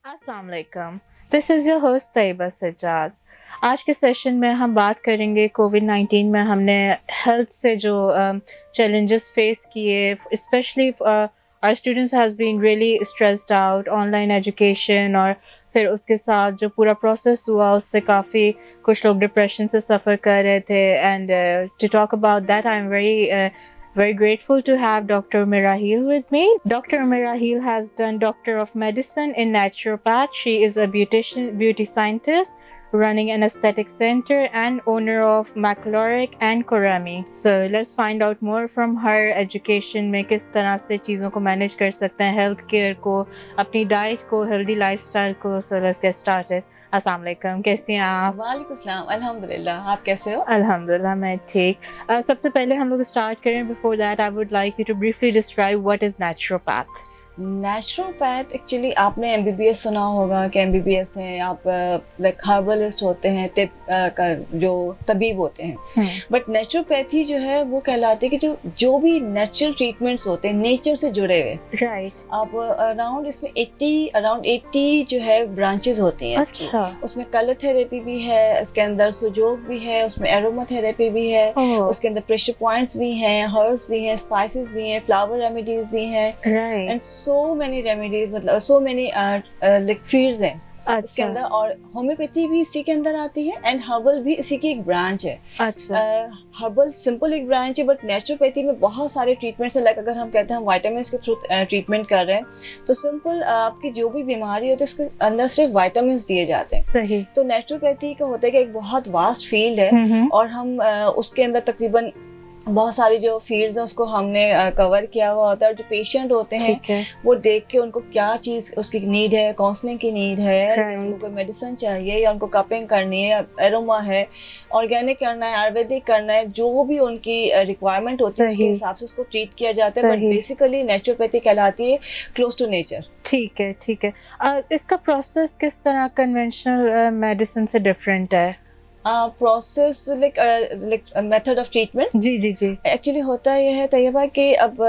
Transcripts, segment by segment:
अस्सलाम वालेकुम। This is your host Tayyaba Sajjad. आज के सेशन में हम बात करेंगे कोविड-19 में हमने हेल्थ से जो चैलेंजेस फेस किए, specially our students has been really stressed out, online education और फिर उसके साथ जो पूरा प्रोसेस हुआ उससे काफ़ी कुछ लोग डिप्रेशन से सफ़र कर रहे थे। And to talk about that I am very grateful to have Dr. Mirahil with me. Dr. Mirahil has done Doctor of Medicine in Naturopath. She is a beauty scientist, running an aesthetic center and owner of Macloric and Korami. So let's find out more from her education में किस तरह से चीज़ों को manage कर सकते हैं, health care को, अपनी डाइट को, हेल्दी लाइफस्टाइल को. So let's get started. अस्सलाम वालेकुम, कैसी हैं आप? वालेकुम सलाम, अल्हम्दुलिल्लाह, आप कैसे हो? अल्हम्दुलिल्लाह मैं ठीक. सबसे पहले हम लोग स्टार्ट करें. Before that I would like you to briefly describe what is naturopath. Naturopath actually आपने एमबीबीएस सुना होगा कि एमबीबीएस हैं, आप लाइक हर्बलिस्ट होते हैं, जो तबीब होते हैं. बट नेचुरोपैथी जो है वो कहलाती है कि जो भी नेचुरल ट्रीटमेंट्स होते हैं नेचर से जुड़े हुए. राइट. आप अराउंड इसमें 80 जो है ब्रांचेस होती हैं. अच्छा. उसमें कलर थेरेपी भी है, इसके अंदर सुजोग भी है, उसमें एरोमा थेरेपी भी है, उसके अंदर प्रेशर पॉइंट्स भी हैं, हर्ब्स भी हैं, स्पाइसेस भी हैं, फ्लावर रेमेडीज भी हैं. Right. And so many remedies, मतलब so many like fields हैं इसके अंदर. और होम्योपैथी भी इसी के अंदर आती है एंड हर्बल भी इसी की एक ब्रांच है. अच्छा. हर्बल सिंपल एक ब्रांच है, बट नेचुरोपैथी में बहुत सारे ट्रीटमेंट्स हैं. लाइक अगर हम कहते हैं हम वाइटामिन के थ्रू ट्रीटमेंट कर रहे हैं, तो सिंपल आपकी जो भी बीमारी होती है उसके अंदर सिर्फ वाइटामिन दिए जाते हैं. सही. तो नेचुरोपैथी का होता है कि एक बहुत वास्ट फील्ड है और हम उसके अंदर तकरीबन बहुत सारी जो फील्ड्स हैं उसको हमने कवर किया हुआ होता है. और जो पेशेंट होते हैं वो देख के उनको क्या चीज़ उसकी नीड है, काउंसलिंग की नीड है, उनको कोई मेडिसिन चाहिए या उनको कपिंग करनी है, एरोमा है, ऑर्गेनिक करना है, आयुर्वेदिक करना है, जो भी उनकी रिक्वायरमेंट होती है उसके हिसाब से उसको ट्रीट किया जाता है. बट बेसिकली नेचुरोपैथी कहलाती है क्लोज टू नेचर. ठीक है, ठीक है. इसका प्रोसेस किस तरह कन्वेंशनल मेडिसिन से डिफरेंट है? Process like method of treatment. जी. एक्चुअली होता यह है तैयबा कि अब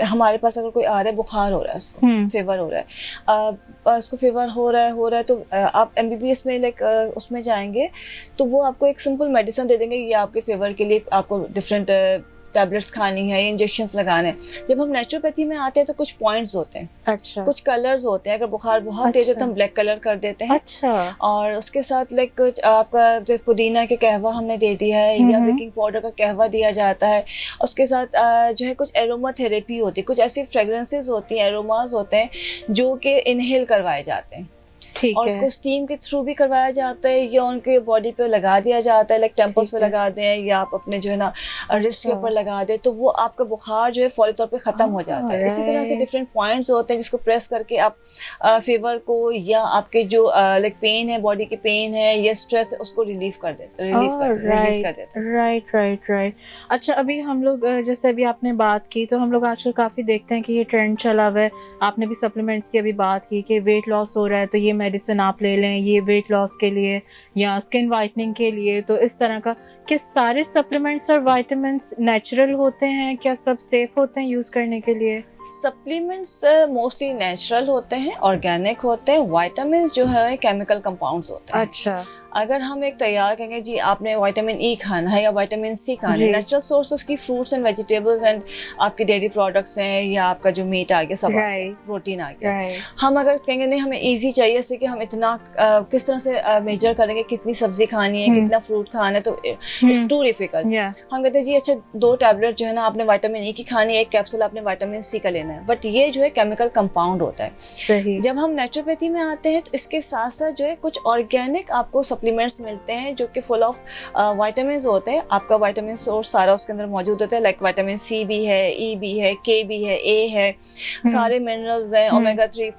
हमारे पास अगर कोई आ रहा है, बुखार हो रहा है, उसको फीवर हो रहा है, उसको फीवर हो रहा है, तो आप एमबीबीएस में लाइक उसमें जाएंगे तो वो आपको एक सिंपल मेडिसिन दे देंगे. ये आपके फीवर के लिए आपको डिफरेंट टैबलेट्स खानी है, इंजेक्शंस लगाने. जब हम नेचुरोपैथी में आते हैं तो कुछ पॉइंट्स होते हैं. अच्छा. कुछ कलर्स होते हैं. अगर बुखार बहुत तेज है तो हम ब्लैक कलर कर देते हैं. अच्छा. और उसके साथ लाइक कुछ आपका पुदीना के कहवा हमने दे दिया है या बेकिंग पाउडर का कहवा दिया जाता है. उसके साथ जो है कुछ एरोमा थेरेपी होती है, कुछ ऐसी फ्रेग्रेंसेस होती हैं, एरोमास होते हैं जो कि इनहेल करवाए जाते हैं. और उसको स्टीम के थ्रू भी करवाया जाता है या उनके बॉडी पे लगा दिया जाता है, लाइक टेम्पल्स पे लगा दें या आप अपने जो है ना रिस्ट के ऊपर लगा दें, तो वो आपका बुखार जो है फौरी तौर पे ख़त्म हो जाता है. इसी तरह से डिफरेंट पॉइंट्स होते हैं जिसको प्रेस करके आप फीवर को या आपके जो लाइक पेन है, बॉडी के पेन है या स्ट्रेस है, उसको रिलीव कर देते. राइट. अच्छा, अभी हम लोग जैसे अभी आपने बात की तो हम लोग आजकल काफ़ी देखते हैं कि ये ट्रेंड चला हुआ है. आपने भी सप्लीमेंट्स की अभी बात की कि वेट लॉस हो रहा है तो ये मेडिसिन आप ले लें, ये वेट लॉस के लिए या स्किन वाइटनिंग के लिए. तो इस तरह का क्या सारे सप्लीमेंट्स और वाइटामिन्स नेचुरल होते हैं? क्या सब सेफ होते हैं यूज़ करने के लिए? सप्लीमेंट्स मोस्टली नेचुरल होते हैं, ऑर्गेनिक होते हैं. विटामिन जो है केमिकल कंपाउंड्स होते हैं. अच्छा. अगर हम एक तैयार कहेंगे जी आपने विटामिन ई खाना है या विटामिन सी खाना है, नेचुरल सोर्सेस की फ्रूट्स एंड वेजिटेबल्स एंड आपके डेयरी प्रोडक्ट्स हैं या आपका जो मीट आ गया, सब प्रोटीन आ गया. हम अगर कहेंगे नहीं हमें ईजी चाहिए, जैसे कि हम इतना किस तरह से मेजर करेंगे कितनी सब्जी खानी है, कितना फ्रूट खाना है, तो इट्स टू डिफिकल्ट. हम कहते हैं जी अच्छा 2 टैबलेट जो है ना आपने विटामिन ई की खानी है, 1 कैप्सूल आपने विटामिन सी का लेना है. बट ये जो है केमिकल कंपाउंड होता है. सही. जब हम नेचुरोपैथी में आते हैं तो इसके साथ साथ जो है कुछ ऑर्गेनिक आपको सप्लीमेंट्स मिलते हैं जो कि फुल ऑफ विटामिन होते हैं. आपका विटामिन सोर्स सारा उसके अंदर मौजूद होता है. लाइक विटामिन सी भी है, ई भी है, के भी है, ए है, सारे मिनरल्स हैं, ओमेगा 3,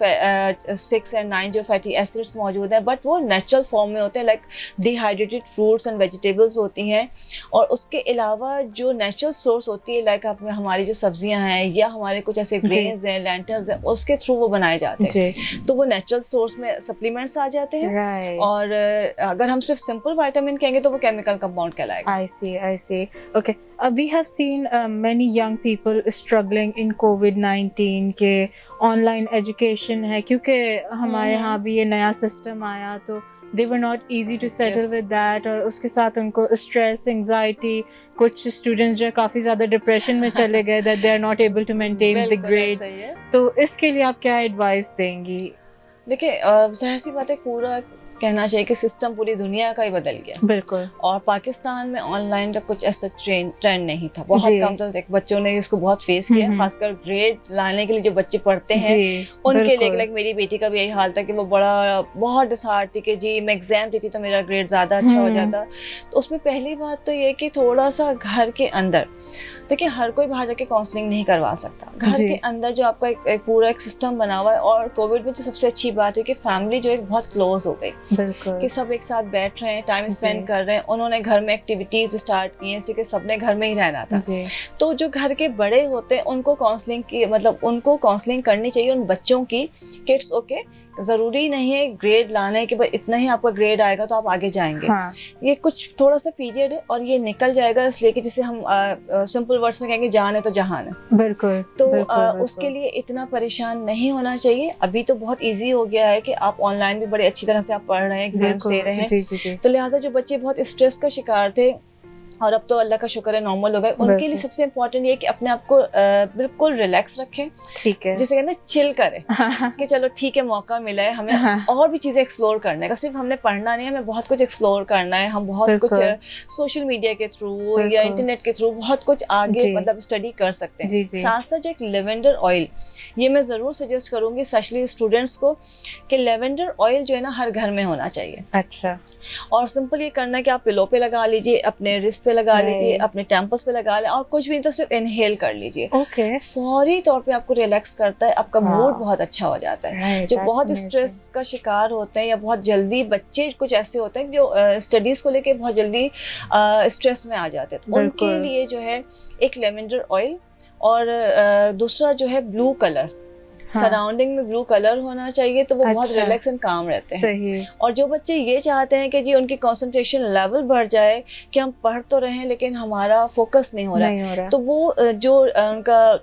6 एंड 9 जो फैटी एसिड्स मौजूद हैं. बट वो नेचुरल फॉर्म में होते हैं, like dehydrated fruits and vegetables होती हैं. और उसके अलावा जो नेचुरल सोर्स होती है, लाइक हमारी जो सब्जियां हैं या हमारे कुछ جیسے گرینز ہیں, لینٹلز ہیں, اس کے تھرو وہ بنائے جاتے ہیں. تو وہ نیچرل سورس میں سپلیمنٹس آ جاتے ہیں, اور اگر ہم صرف سمپل وائٹامن کہیں گے تو وہ کیمیکل کمپاؤنڈ کہلائے گا. I see. Okay. We have seen many young people struggling in COVID-19 کے آن لائن ایجوکیشن ہے, کیونکہ ہمارے یہاں بھی یہ نیا سسٹم آیا تو they were not easy to settle with that, اور اس کے ساتھ ان کو اسٹریس, انگزائٹی, کچھ اسٹوڈنٹس جو ہے کافی زیادہ ڈپریشن میں چلے گئے that they are not able to maintain the grades. تو اس کے لیے آپ کیا ایڈوائس دیں گی؟ دیکھیں ظاہر سی بات ہے, پورا کہنا چاہیے کہ سسٹم پوری دنیا کا ہی بدل گیا. بالکل. اور پاکستان میں آن لائن کا کچھ ایسا ٹرینڈ نہیں تھا, بہت کم تھا. بچوں نے اس کو بہت فیس کیا, خاص کر گریڈ لانے کے لیے جو بچے پڑھتے ہیں ان کے لیے. لائک میری بیٹی کا بھی یہی حال تھا کہ وہ بہت ڈسہارٹ تھی کہ جی میں ایگزام دیتی تو میرا گریڈ زیادہ اچھا ہو جاتا. تو اس میں پہلی بات تو یہ کہ تھوڑا سا گھر کے اندر, دیکھیں ہر کوئی باہر جا کے کاؤنسلنگ نہیں کروا سکتا. گھر کے اندر جو آپ کا ایک پورا ایک سسٹم بنا ہوا ہے, اور کووڈ میں تو سب سے اچھی بات ہے کہ فیملی جو ہے بہت کلوز ہو گئی, کہ سب ایک ساتھ بیٹھ رہے ہیں, ٹائم اسپینڈ کر رہے ہیں. انہوں نے گھر میں ایکٹیویٹیز اسٹارٹ کی ہیں, اس کہ سب نے گھر میں ہی رہنا تھا. تو جو گھر کے بڑے ہوتے ہیں ان کو کاؤنسلنگ کی, مطلب ان کو کاؤنسلنگ کرنی چاہیے ان بچوں کی. کڈس اوکے, ضروری نہیں ہے گریڈ لانے کے بعد اتنا ہی آپ کا گریڈ آئے گا تو آپ آگے جائیں گے. یہ کچھ تھوڑا سا پیریڈ ہے اور یہ نکل جائے گا, اس لیے کہ جسے ہم سمپل ورڈس میں کہیں گے جان ہے تو جہان ہے. بالکل. تو اس کے لیے اتنا پریشان نہیں ہونا چاہیے. ابھی تو بہت ایزی ہو گیا ہے کہ آپ آن لائن بھی بڑے اچھی طرح سے آپ پڑھ رہے ہیں, ایگزامس دے رہے ہیں. تو لہٰذا جو بچے بہت اسٹریس کا شکار تھے اور اب تو اللہ کا شکر ہے نارمل ہو گئے, ان کے لیے سب سے امپورٹنٹ یہ کہ اپنے آپ کو بالکل ریلیکس رکھیں. ٹھیک ہے, جیسے کہتے ہیں چل کریں کہ چلو ٹھیک ہے موقع ملا ہے, ہمیں اور بھی چیزیں ایکسپلور کرنے کا, صرف ہم نے پڑھنا نہیں ہے, ہمیں بہت کچھ ایکسپلور کرنا ہے. ہم بہت کچھ سوشل میڈیا کے تھرو یا انٹرنیٹ کے تھرو بہت کچھ آگے مطلب اسٹڈی کر سکتے ہیں. ساتھ ساتھ جو ایک لیونڈر آئل, یہ میں ضرور سجیسٹ کروں گی اسپیشلی اسٹوڈنٹس کو, کہ لیونڈر آئل جو ہے نا ہر گھر میں ہونا چاہیے. اچھا. اور سمپل یہ کرنا ہے کہ آپ پلو پہ لگا لیجیے, اپنے رسٹ پہ لگا لیجیے, اپنے ٹیمپلس پہ لگا لیں, اور کچھ بھی نہیں تو صرف انہیل کر لیجیے. فوری طور پہ آپ کو ریلیکس کرتا ہے, آپ کا موڈ بہت اچھا ہو جاتا ہے. جو بہت اسٹریس کا شکار ہوتے ہیں یا بہت جلدی بچے کچھ ایسے ہوتے ہیں جو اسٹڈیز کو لے کے بہت جلدی اسٹریس میں آ جاتے ہیں, تو ان کے لیے جو ہے ایک لیونڈر آئل, اور دوسرا جو ہے بلو کلر, سراؤنڈنگ میں بلو کلر ہونا چاہیے, تو وہ بہت ریلیکس اینڈ کام رہتے ہیں. اور جو بچے یہ چاہتے ہیں کہ جی ان کی کنسنٹریشن لیول بڑھ جائے, کہ ہم پڑھ تو رہے ہیں لیکن ہمارا فوکس نہیں ہو رہا, تو وہ جو ان کا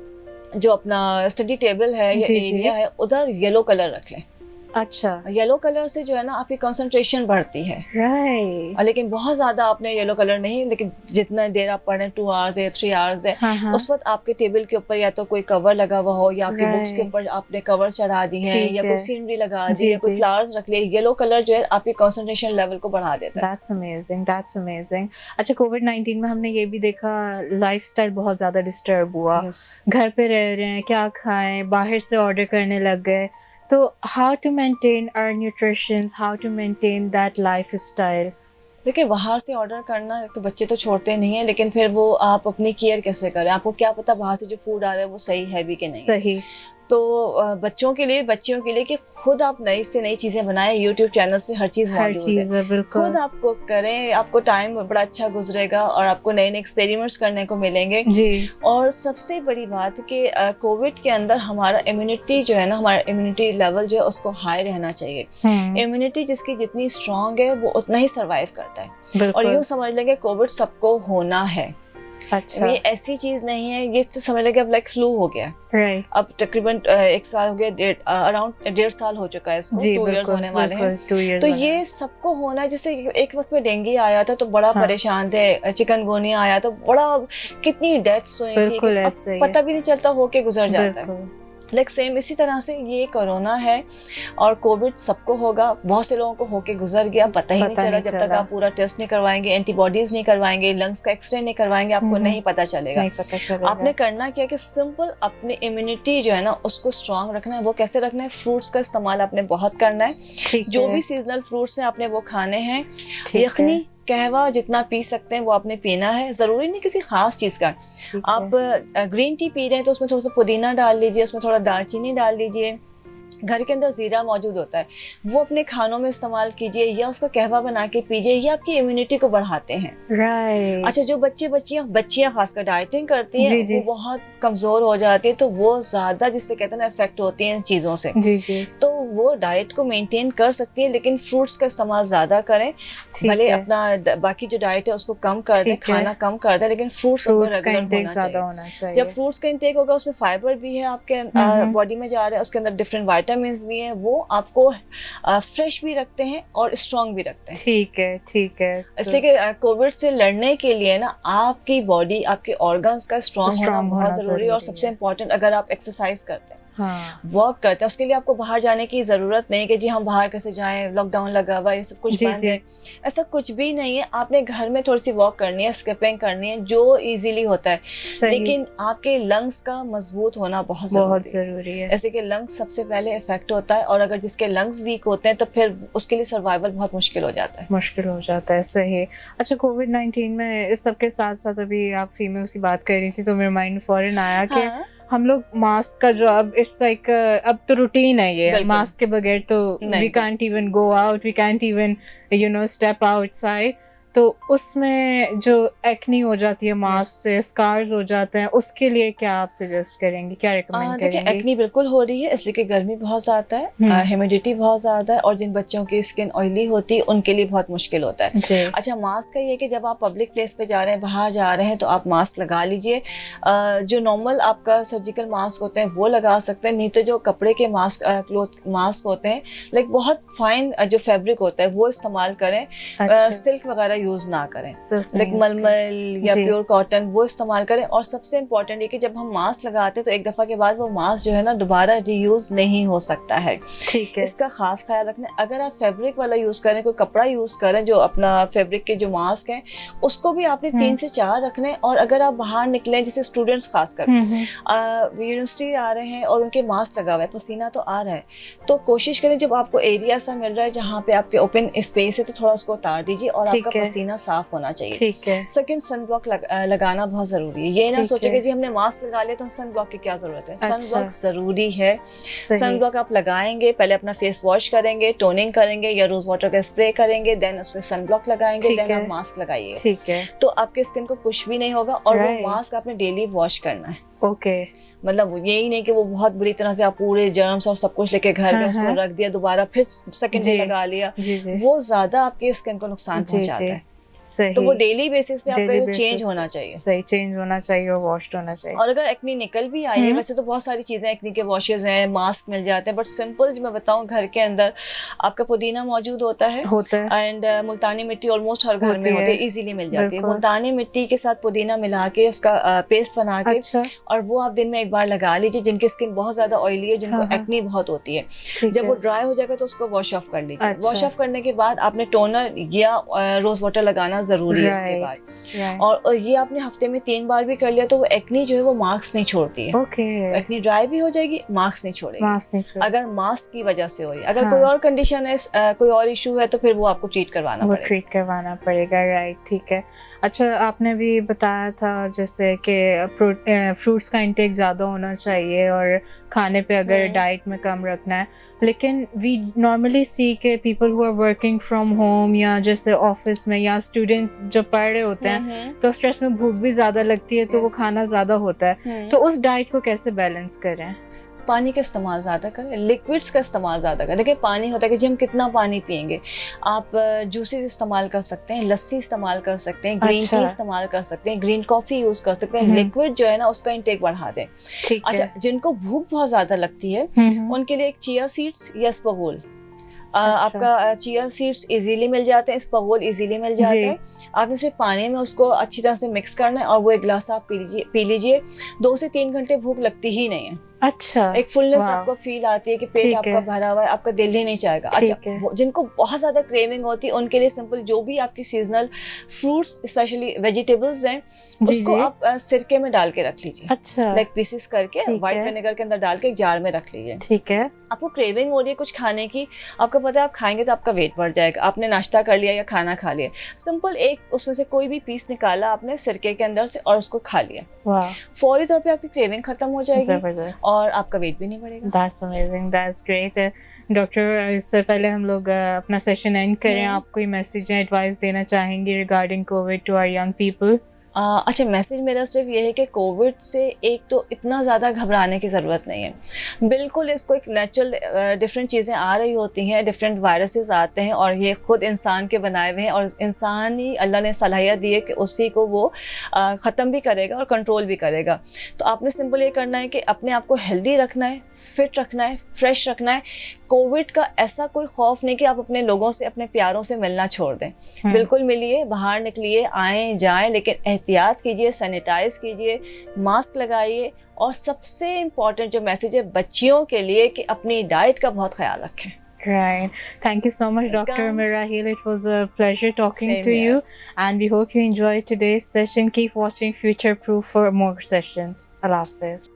جو اپنا اسٹڈی ٹیبل ہے یا ایریا ہے ادھر یلو کلر رکھ لیں. اچھا. یلو کلر سے جو ہے نا آپ کی کنسنٹریشن بڑھتی ہے. لیکن بہت زیادہ آپ نے یلو کلر نہیں, لیکن جتنا دیر آپ پڑھ رہے ہیں 2 hours ہے 3 hours ہے, اس وقت آپ کے ٹیبل کے اوپر یا تو کوئی کور لگا ہوا ہو, یا آپ کی بکس کے اوپر آپ نے کور چڑھا دی ہیں, یا کوئی سینری لگا دی, یا کوئی فلاورز رکھ لیے. یلو کلر جو ہے آپ کی کنسنٹریشن لیول کو بڑھا دیتا ہے. That's amazing. اچھا, COVID-19 میں ہم نے یہ بھی دیکھا لائف اسٹائل بہت زیادہ ڈسٹرب ہوا. گھر پہ رہ رہے ہیں, کیا کھائیں, باہر سے آرڈر کرنے لگ گئے. تو how to maintain our nutrition, how to maintain that lifestyle? دیکھیں باہر سے آرڈر کرنا تو بچے تو چھوڑتے نہیں ہیں, لیکن پھر وہ آپ اپنی کیئر کیسے کریں؟ آپ کو کیا پتا باہر سے جو فوڈ آ رہا ہے وہ صحیح ہے بھی کہ نہیں. صحیح. تو بچوں کے لیے بچیوں کے لیے کہ خود آپ نئی سے نئی چیزیں بنائیں. یوٹیوب چینلز پہ ہر چیز موجود ہے, خود آپ کو کریں, آپ کو ٹائم بڑا اچھا گزرے گا اور آپ کو نئے نئے ایکسپیریمنٹس کرنے کو ملیں گے. جی. اور سب سے بڑی بات کہ کووڈ کے اندر ہمارا امیونٹی جو ہے نا, ہمارا امیونٹی لیول جو ہے اس کو ہائی رہنا چاہیے. امیونٹی جس کی جتنی اسٹرانگ ہے وہ اتنا ہی سروائیو کرتا ہے. اور یوں سمجھ لیں گے کووڈ سب کو ہونا ہے. اچھا. یہ ایسی چیز نہیں ہے, یہ تو سمجھ لیں کہ اب لائک فلو ہو گیا. اب تقریباً 1 سال ہو گیا, اراؤنڈ 1.5 سال ہو چکا ہے اس کو, 2 ایئرس ہونے والے ہیں. تو یہ سب کو ہونا ہے. جیسے ایک وقت میں ڈینگی آیا تھا تو بڑا پریشان تھے, چکن گونیا آیا تو بڑا کتنی ڈیتھس ہوئی تھی, پتہ بھی نہیں چلتا ہو کے گزر جاتا ہے. لیک سیم اسی طرح سے یہ کرونا ہے اور کووڈ سب کو ہوگا. بہت سے لوگوں کو ہو کے گزر گیا, پتہ ہی نہیں چلا. جب تک آپ پورا ٹیسٹ نہیں کروائیں گے, اینٹی باڈیز نہیں کروائیں گے, لنگس کا ایکس رے نہیں کروائیں گے, آپ کو نہیں پتہ چلے گا. آپ نے کرنا کیا کہ سمپل اپنی امیونٹی جو ہے نا اس کو اسٹرانگ رکھنا ہے. وہ کیسے رکھنا ہے؟ فروٹس کا استعمال آپ نے بہت کرنا ہے. جو بھی سیزنل فروٹس ہیں آپ نے وہ کھانے ہیں. یخنی قہوہ جتنا پی سکتے ہیں وہ آپ نے پینا ہے. ضروری نہیں کسی خاص چیز کا. آپ گرین ٹی پی رہے ہیں تو اس میں تھوڑا سا پودینہ ڈال لیجیے, اس میں تھوڑا دار چینی ڈال لیجیے, घर के अंदर जीरा मौजूद होता है, वो अपने खानों में इस्तेमाल कीजिए या उसका कहवा बना के पीजिए, ये आपकी इम्यूनिटी को बढ़ाते हैं। राइट। अच्छा, जो बच्चियां खासकर डाइटिंग करती हैं, जी। वो बहुत कमजोर हो जाती है, तो वो ज्यादा जिससे कहते हैं ना इफेक्ट होती हैं इन चीजों से। जी। तो वो डाइट को मेंटेन कर सकती है, लेकिन फ्रूट्स का इस्तेमाल ज्यादा करें। भले अपना बाकी जो डाइट है उसको कम कर दें, खाना कम कर दें, लेकिन फ्रूट्स का रेगुलर होना चाहिए। जब फ्रूट्स का इंटेक होगा, उसमें फाइबर भी है आपके बॉडी में जा रहा है, उसके अंदर डिफरेंट विटामिन्स भी हैं, वो आपको फ्रेश भी रखते हैं और स्ट्रांग भी रखते हैं। ठीक है। इसलिए कि कोविड से लड़ने के लिए ना आपकी बॉडी, आपके ऑर्गन्स का स्ट्रांग होना बहुत जरूरी है। और सबसे इम्पोर्टेंट, अगर आप एक्सरसाइज करते हैं, वर्क करते हैं, उसके लिए आपको बाहर जाने की जरूरत नहीं कि जी हम बाहर कैसे जाएं, लॉकडाउन लगा हुआ, ये सब कुछ बंद है, ऐसा कुछ भी नहीं है। आपने घर में थोड़ी सी वॉक करनी है, स्किपिंग करनी है, जो इजीली होता है, लेकिन आपके लंग्स का मजबूत होना बहुत जरूरी है। ऐसे कि लंग्स सबसे पहले इफेक्ट होता है, और अगर जिसके लंग्स वीक होते हैं तो फिर उसके लिए सर्वाइवल बहुत मुश्किल हो जाता है। सही। अच्छा, कोविड-19 में इस सब के साथ साथ अभी आप फीमेल की बात कर रही थी, तो मेरे माइंड फौरन आया कि हम लोग मास्क का जो अब इट्स लाइक अब तो रूटीन है ये, मास्क के बगैर तो we can't even go out, we can't even step outside. तो उसमें जो एक्नी हो जाती है मास्क से, स्कार्स हो जाते हैं, उसके लिए क्या आप सजेस्ट करेंगे, क्या रिकमेंड करेंगे? देखिए, एक्नी बिल्कुल हो रही है, इसलिए कि गर्मी बहुत ज्यादा है, ह्यूमिडिटी बहुत ज्यादा है, और जिन बच्चों की स्किन ऑयली होती है उनके लिए बहुत मुश्किल होता है। अच्छा, मास्क का ये कि जब आप पब्लिक प्लेस पे जा रहे हैं, बाहर जा रहे हैं, तो आप मास्क लगा लीजिए। जो नॉर्मल आपका सर्जिकल मास्क होते हैं वो लगा सकते हैं, नहीं तो जो कपड़े के मास्क, क्लॉथ मास्क होते हैं, लाइक बहुत फाइन जो फैब्रिक होता है वो इस्तेमाल करें। सिल्क वगैरह यूज ना करें, लाइक मलमल या प्योर कॉटन, वो इस्तेमाल करें। और सबसे इम्पोर्टेंट ये कि जब हम मास्क लगाते हैं तो एक दफा के बाद वो मास्क जो है ना दोबारा रीयूज नहीं हो सकता है। ठीक है, इसका खास ख्याल रखना। अगर आप फैब्रिक वाला यूज करें, कोई कपड़ा यूज करें, जो अपना फैब्रिक के जो मास्क हैं, उसको भी आपने 3 से 4 रखने। और अगर आप बाहर निकले, जैसे स्टूडेंट्स खासकर यूनिवर्सिटी आ रहे हैं और उनके मास्क लगा हुआ है, पसीना तो आ रहा है, तो कोशिश करें जब आपको एरिया सा मिल रहा है जहाँ पे आपके ओपन स्पेस है, तो थोड़ा उसको उतार दीजिए और आपका पसीना साफ होना चाहिए। ठीक है। सेकंड, सन ब्लॉक लगाना बहुत जरूरी है। ये ना सोचे कि जी हमने मास्क लगा लिया तो सन ब्लॉक की क्या जरूरत है। सन ब्लॉक जरूरी है। सन ब्लॉक आप लगाएंगे, पहले अपना फेस वॉश करेंगे, टोनिंग करेंगे या रोज वाटर का स्प्रे करेंगे, देन उसमें सन ब्लॉक लगाएंगे, देन आप मास्क लगाइए। ठीक है। तो आपके स्किन को कुछ भी नहीं होगा। और वो मास्क आपने डेली वॉश करना है। ओके। मतलब यही नहीं कि वो बहुत बुरी तरह से आप पूरे जर्म्स और सब कुछ लेके घर में उसको रख दिया, दोबारा फिर सेकंड डे लगा लिया, वो ज्यादा आपके स्किन को नुकसान पहुंचाता है। सही। तो वो डेली बेसिस पे आपका चेंज होना चाहिए। सही, चेंज होना चाहिए और वॉश होना चाहिए। और अगर एक्नी निकल भी आई है, वैसे तो बहुत सारी चीजें एक्नी के वॉशेज हैं, मास्क मिल जाते हैं, बट सिंपल जो मैं बताऊं, घर के अंदर आपका पुदीना मौजूद होता है एंड मुल्तानी मिट्टी ऑलमोस्ट हर घर में होती है, इजीली मिल जाती है। मुल्तानी मिट्टी के साथ पुदीना मिला के उसका पेस्ट बना के, और वो आप दिन में एक बार लगा लीजिए। जिनकी स्किन बहुत ज्यादा ऑयली है, जिनको एक्नी बहुत होती है, जब वो ड्राई हो जाएगा तो उसको वॉश ऑफ कर लीजिए। वॉश ऑफ करने के बाद आपने टोनर या रोज वाटर लगाना जरूरी है उसके बाद। और ये आपने हफ्ते में 3 बार भी कर लिया तो वो एक्नी जो है वो मार्क्स नहीं छोड़ती है। एक्नी ड्राई भी हो जाएगी, मार्क्स नहीं छोड़ेगी। अगर मास्क की वजह से हो रही है, अगर कोई और कंडीशन है, कोई और इशू है, तो फिर वो आपको ट्रीट करवाना पड़ेगा। राइट, ठीक है। अच्छा, आपने भी बताया था जैसे कि फ्रूट्स का इंटेक ज़्यादा होना चाहिए और खाने पे अगर डाइट में कम रखना है, लेकिन वी नॉर्मली सी के people who are working from home या जैसे ऑफिस में या स्टूडेंट्स जो पढ़ रहे होते हैं, तो स्ट्रेस में भूख भी ज़्यादा लगती है, तो वो खाना ज़्यादा होता है। तो उस डाइट को कैसे बैलेंस करें? पानी का इस्तेमाल ज़्यादा करें, लिक्विड्स का इस्तेमाल ज़्यादा करें। देखिए, पानी होता है कि जी हम कितना पानी पिएंगे। आप जूसेस इस्तेमाल कर सकते हैं, लस्सी इस्तेमाल कर सकते हैं, ग्रीन टी इस्तेमाल कर सकते हैं, ग्रीन कॉफ़ी यूज़ कर सकते हैं। लिक्विड जो है ना उसका इंटेक बढ़ा दें। अच्छा, जिनको भूख बहुत ज़्यादा लगती है उनके लिए एक चिया सीड्स या स्पगोल, आपका चिया सीड्स इजीली मिल जाते हैं, स्पगोल इजीली मिल जाते हैं। आपने सिर्फ पानी में उसको अच्छी तरह से मिक्स करना है और वो एक गिलास आप पी लीजिए। 2 से 3 घंटे भूख लगती ही नहीं है। अच्छा, एक फुलनेस आपको फील आती है कि पेट आपका भरा हुआ है, आपका दिल ही नहीं चाहेगा। अच्छा, जिनको बहुत ज्यादा क्रेविंग होती है उनके लिए सिंपल जो भी आपकी सीजनल फ्रूट्स स्पेशली वेजिटेबल्स हैं उसको आप सिरके में डाल के रख लीजिए। अच्छा, लाइक पीसेस करके व्हाइट विनेगर के अंदर डाल के एक जार में रख लीजिए। ठीक है। आपको क्रेविंग हो रही है कुछ खाने की, आपको पता है आप खाएंगे तो आपका वेट बढ़ जाएगा, आपने नाश्ता कर लिया या खाना खा लिया, सिंपल एक उसमें से कोई भी पीस निकाला आपने सिरके के अंदर से और उसको खा लिया, फौरी तौर पे आपकी क्रेविंग खत्म हो जाएगी اور آپ کا ویٹ بھی نہیں بڑھے گا. That's amazing. That's great. Doctor اس سے پہلے ہم لوگ اپنا سیشن اینڈ کریں, آپ کوئی میسیج یا ایڈوائس دینا چاہیں گے regarding COVID to our young people? اچھا, میسیج میرا صرف یہ ہے کہ کووڈ سے ایک تو اتنا زیادہ گھبرانے کی ضرورت نہیں ہے. بالکل اس کو ایک نیچرل ڈفرینٹ چیزیں آ رہی ہوتی ہیں, ڈفرینٹ وائرسز آتے ہیں اور یہ خود انسان کے بنائے ہوئے ہیں, اور انسان ہی اللہ نے صلاحیت دی ہے کہ اسی کو وہ ختم بھی کرے گا اور کنٹرول بھی کرے گا. تو آپ نے سمپل یہ کرنا ہے کہ اپنے آپ کو ہیلدی رکھنا ہے, فٹ رکھنا ہے, فریش رکھنا ہے. کووڈ کا ایسا کوئی خوف نہیں کہ آپ اپنے لوگوں سے, اپنے پیاروں سے ملنا چھوڑ دیں. بالکل ملیے, باہر نکلیے, آئیں جائیں, لیکن احتیاط کیجیے, سینیٹائز کیجیے, ماسک لگائیے, اور سب سے امپورٹنٹ جو میسیج ہے بچیوں کے لیے کہ اپنی ڈائٹ کا بہت خیال رکھیں. Right. Thank you so much, Dr. Mirahil. It was a pleasure talking to you. And we hope you enjoyed today's session. Keep watching Future Proof for more sessions. Allah Hafiz.